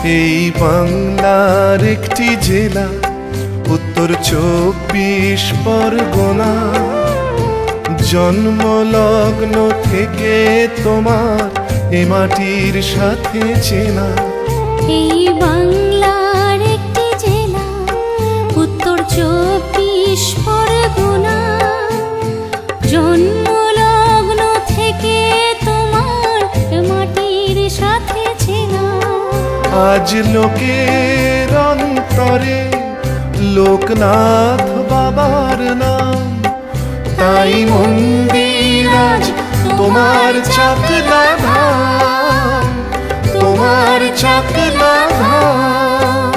এই বাংলার একটি জেলা উত্তর 24 পরগনা, জন্মলগ্ন থেকে তোমার এ মাটির সাথে চেনা। এই বাংলার একটি জেলা উত্তর 24 পরগনা, জন্মলগ্ন থেকে তোমার এ মাটির সাথে চেনা। আজ লোকের অন্তরে লোকনাথ বাবার নাম, তাই মন্দির আজ তোমার চাকলা ধাম, তোমার চাকলা ধাম।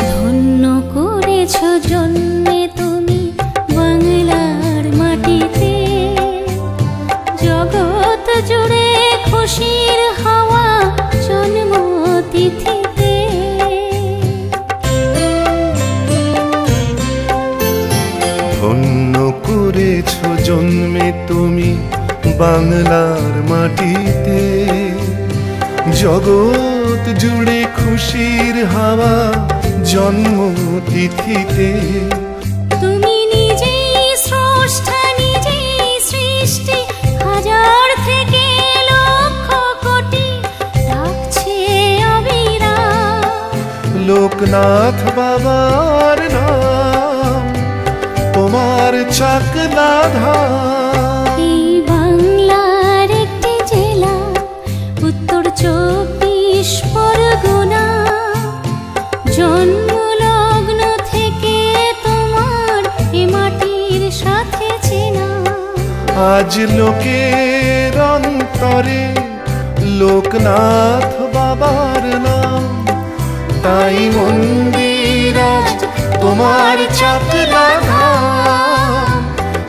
ধন্য করেছ জন্মে তুমি বাংলার মাটিতে, জগৎ জুড়ে খুশির হাওয়া জন্মতিথিতে। ধন্য করেছ জন্মে তুমি বাংলার মাটিতে, জগৎ জুড়ে খুশির হাওয়া জন্মতিথিতে। তুমি নিজেই স্রষ্টা, নিজেই সৃষ্টি, হাজার থেকে লক্ষ কোটি ডাকছে অবিরাম। লোকনাথ বাবার নাম, তোমার চাকলা ধাম। এই বাংলার একটি জেলা উত্তর 24 পরগনা, জন্মলগ্ন থেকে তোমার এ মাটির সাথে চেনা। আজ লোকের অন্তরে লোকনাথ বাবার নাম, তাই মন্দির আজ তোমার চাকলা ধাম,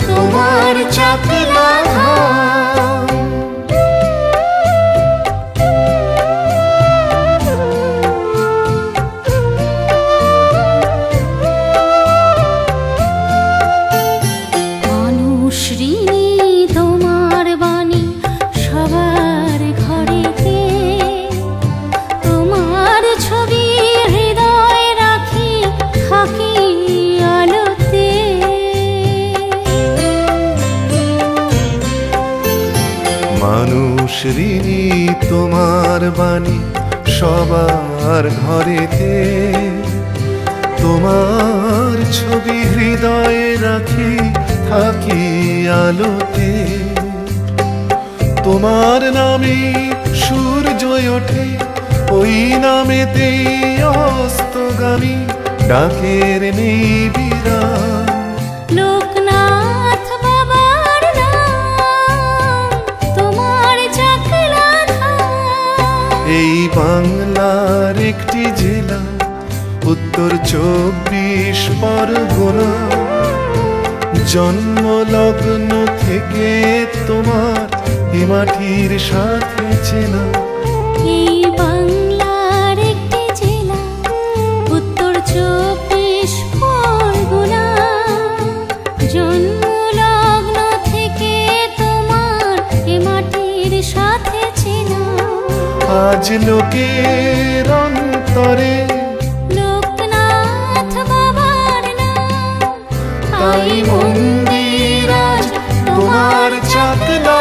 তোমার চাকলা ধাম। মানুষ ঋণী তোমার বাণী সবার ঘরেতে, তোমার ছবি হৃদয় রাখি থাকি আলোতে। মানুষ ঋণী তোমার বাণী সবার ঘরেতে, তোমার ছবি হৃদয়ে রাখি থাকি আলোতে। তোমার নামে সূর্য ওঠে, ওই নামেতেই অস্তগামী ডাকের নেই বিরাম। লোকনাথ বাবার নাম, তোমার চাকলা ধাম। এই বাংলার একটি জেলা উত্তর 24 পরগনা, জন্মলগ্ন থেকে তোমার এ মাটির সাথে চেনা। এই বাংলার একটি জেলা উত্তর 24 পরগনা, জন্মলগ্ন থেকে তোমার এ মাটির সাথে চেনা। আজ লোকের অন্তরে লোকনাথ বাবার নাম, তাই মন্দির আজ তোমার চাকলা